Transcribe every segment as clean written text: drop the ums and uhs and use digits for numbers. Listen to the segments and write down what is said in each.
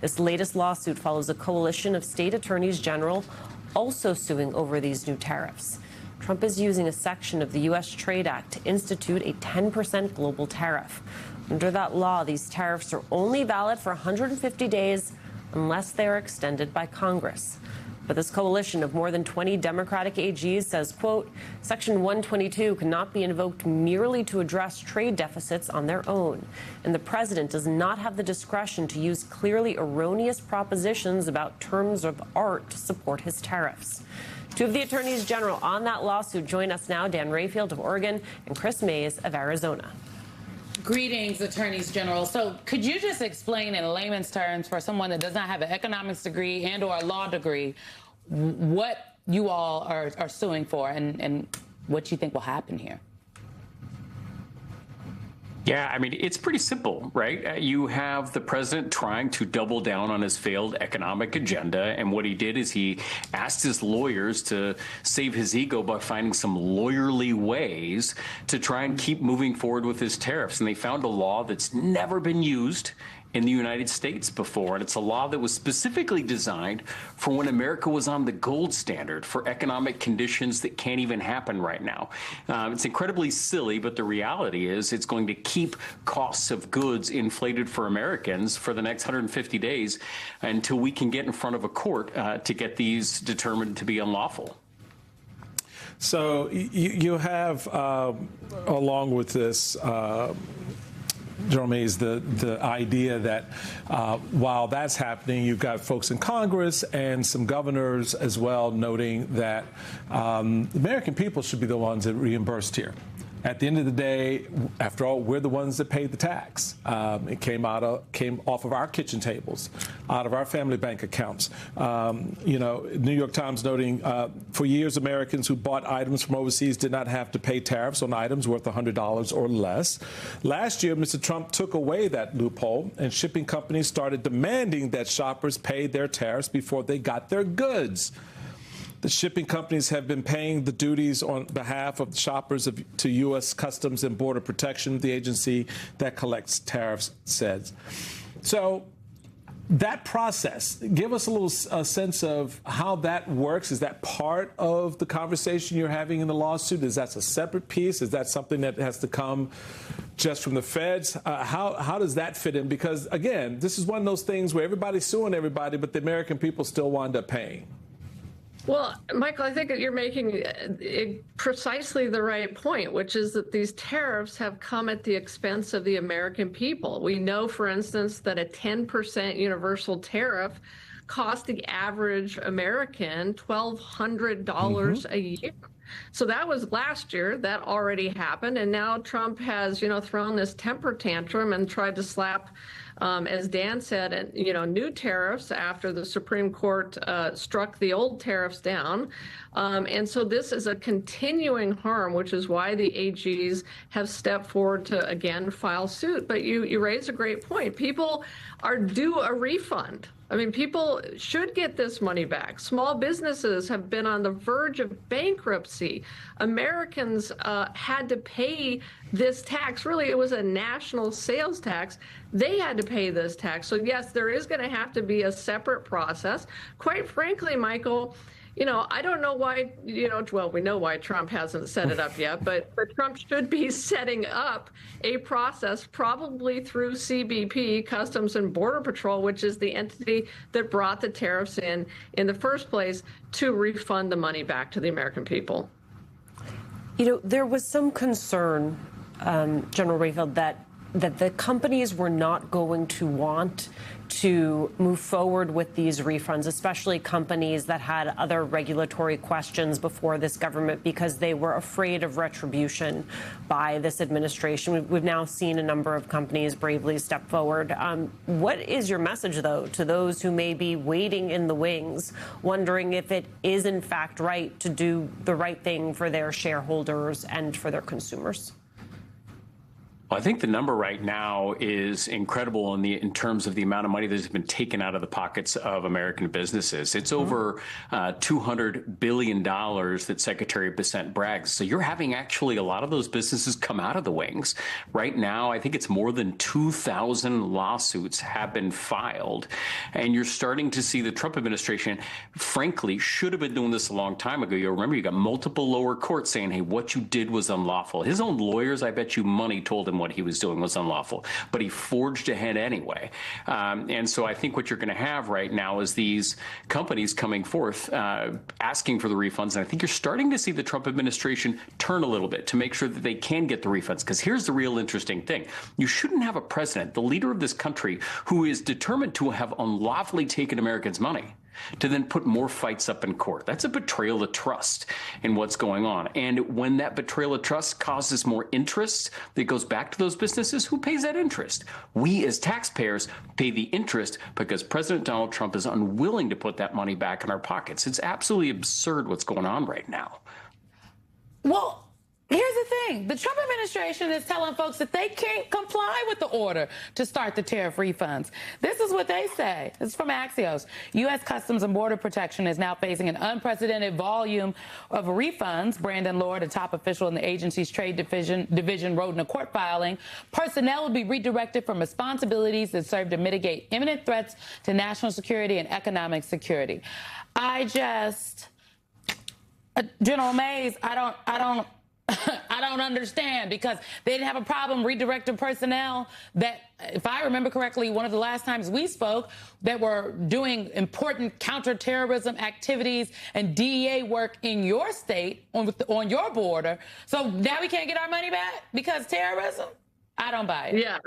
This latest lawsuit follows a coalition of state attorneys general also suing over these new tariffs. Trump is using a section of the U.S. Trade Act to institute a 10% global tariff. Under that law, these tariffs are only valid for 150 days unless they are extended by Congress. But this coalition of more than 20 Democratic AGs says, quote, Section 122 cannot be invoked merely to address trade deficits on their own. And the president does not have the discretion to use clearly erroneous propositions about terms of art to support his tariffs. Two of the attorneys general on that lawsuit join us now, Dan Rayfield of Oregon and Kris Mayes of Arizona. Greetings, attorneys general. So could you just explain in layman's terms for someone that does not have an economics degree and or a law degree what you all are suing for and what you think will happen here? Yeah, I mean, it's pretty simple, right? You have the president trying to double down on his failed economic agenda. And what he did is he asked his lawyers to save his ego by finding some lawyerly ways to try and keep moving forward with his tariffs. And they found a law that's never been used in the United States before. And it's a law that was specifically designed for when America was on the gold standard for economic conditions that can't even happen right now. It's incredibly silly, but the reality is it's going to keep costs of goods inflated for Americans for the next 150 days until we can get in front of a court to get these determined to be unlawful. So you have, along with this, General Mayes, the idea that while that's happening, you've got folks in Congress and some governors as well noting that the American people should be the ones that reimbursed here. At the end of the day, after all, we're the ones that paid the tax. It came off of our kitchen tables, out of our family bank accounts. You know, New York Times noting for years, Americans who bought items from overseas did not have to pay tariffs on items worth $100 or less. Last year, Mr. Trump took away that loophole, and shipping companies started demanding that shoppers pay their tariffs before they got their goods. The shipping companies have been paying the duties on behalf of the shoppers to U.S. Customs and Border Protection, the agency that collects tariffs, says. So that process, give us a little sense of how that works. Is that part of the conversation you're having in the lawsuit? Is that a separate piece? Is that something that has to come just from the feds? How does that fit in? Because, again, this is one of those things where everybody's suing everybody, but the American people still wind up paying. Well, Michael, I think that you're making precisely the right point, which is that these tariffs have come at the expense of the American people. We know, for instance, that a 10% universal tariff cost the average American $1,200 a year. So that was last year. That already happened. And now Trump has, thrown this temper tantrum and tried to slap, as Dan said, new tariffs after the Supreme Court struck the old tariffs down. And so this is a continuing harm, which is why the AGs have stepped forward to, again, file suit. But you raise a great point. People are due a refund. I mean, people should get this money back. Small businesses have been on the verge of bankruptcy. Americans had to pay this tax. Really, it was a national sales tax. They had to pay this tax. So, yes, there is going to have to be a separate process. Quite frankly, Michael, I don't know why, well, we know why Trump hasn't set it up yet, but Trump should be setting up a process probably through CBP, Customs and Border Patrol, which is the entity that brought the tariffs in the first place, to refund the money back to the American people. There was some concern, General Rayfield, that the companies were not going to want to move forward with these refunds, especially companies that had other regulatory questions before this government, because they were afraid of retribution by this administration. We've now seen a number of companies bravely step forward. What is your message, though, to those who may be waiting in the wings, wondering if it is, in fact, right to do the right thing for their shareholders and for their consumers? Well, I think the number right now is incredible in terms of the amount of money that has been taken out of the pockets of American businesses. It's over $200 billion that Secretary Bessent brags. So you're having actually a lot of those businesses come out of the wings. Right now, I think it's more than 2,000 lawsuits have been filed. And you're starting to see the Trump administration, frankly, should have been doing this a long time ago. You'll remember you got multiple lower courts saying, hey, what you did was unlawful. His own lawyers, I bet you money, told him what he was doing was unlawful, but he forged ahead anyway. And so I think what you're going to have right now is these companies coming forth asking for the refunds. And I think you're starting to see the Trump administration turn a little bit to make sure that they can get the refunds. Because here's the real interesting thing. You shouldn't have a president, the leader of this country, who is determined to have unlawfully taken Americans' money, to then put more fights up in court. That's a betrayal of trust in what's going on. And when that betrayal of trust causes more interest that goes back to those businesses, who pays that interest? We as taxpayers pay the interest because President Donald Trump is unwilling to put that money back in our pockets. It's absolutely absurd what's going on right now. Well, here's the thing. The Trump administration is telling folks that they can't comply with the order to start the tariff refunds. This is what they say. This is from Axios. U.S. Customs and Border Protection is now facing an unprecedented volume of refunds. Brandon Lord, a top official in the agency's trade division, wrote in a court filing, personnel will be redirected from responsibilities that serve to mitigate imminent threats to national security and economic security. General Mays, I don't understand, because they didn't have a problem redirecting personnel that, if I remember correctly, one of the last times we spoke, that were doing important counterterrorism activities and DEA work in your state on your border. So now we can't get our money back because terrorism? I don't buy it. Yeah,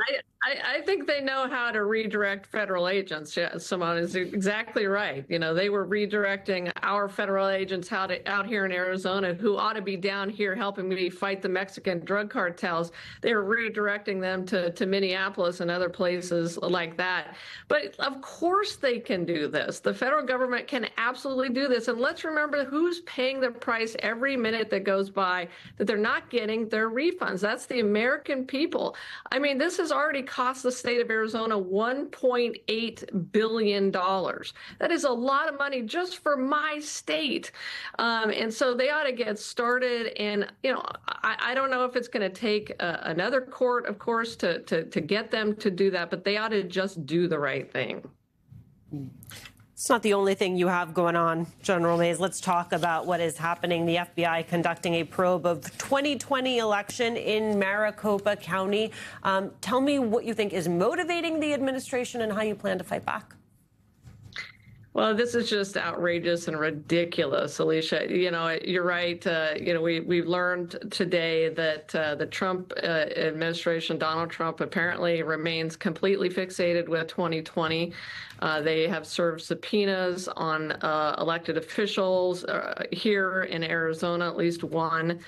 I think they know how to redirect federal agents. Yeah, Simone is exactly right. You know, they were redirecting our federal agents out here in Arizona, who ought to be down here helping me fight the Mexican drug cartels. They were redirecting them to Minneapolis and other places like that. But of course they can do this. The federal government can absolutely do this. And let's remember who's paying the price every minute that goes by that they're not getting their refunds. That's the American people. I mean, this has already cost the state of Arizona $1.8 billion. That is a lot of money just for my state. And so they ought to get started. And, you know, I don't know if it's going to take another court, of course, to get them to do that, but they ought to just do the right thing. It's not the only thing you have going on, General Mays. Let's talk about what is happening. The FBI conducting a probe of the 2020 election in Maricopa County. Tell me what you think is motivating the administration and how you plan to fight back. Well, this is just outrageous and ridiculous, Alicia. You know, you're right. You know, we've learned today that the Trump administration, Donald Trump, apparently remains completely fixated with 2020. They have served subpoenas on elected officials here in Arizona, at least one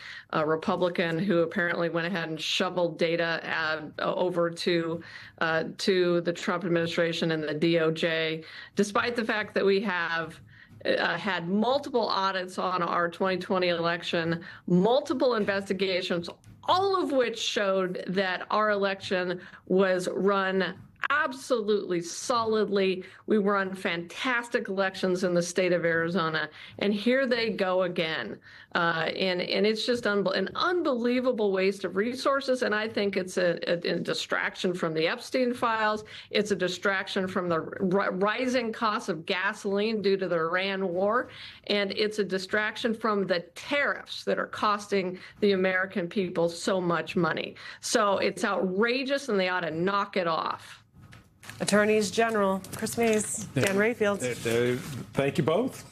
Republican who apparently went ahead and shoveled data over to the Trump administration and the DOJ, despite the fact that we have had multiple audits on our 2020 election, multiple investigations, all of which showed that our election was run absolutely solidly. We run fantastic elections in the state of Arizona, and here they go again. And it's just an unbelievable waste of resources, and I think it's a distraction from the Epstein files. It's a distraction from the rising cost of gasoline due to the Iran war, and it's a distraction from the tariffs that are costing the American people so much money. So it's outrageous, and they ought to knock it off. Attorneys General Kris Mayes, Dan Rayfield. Thank you both.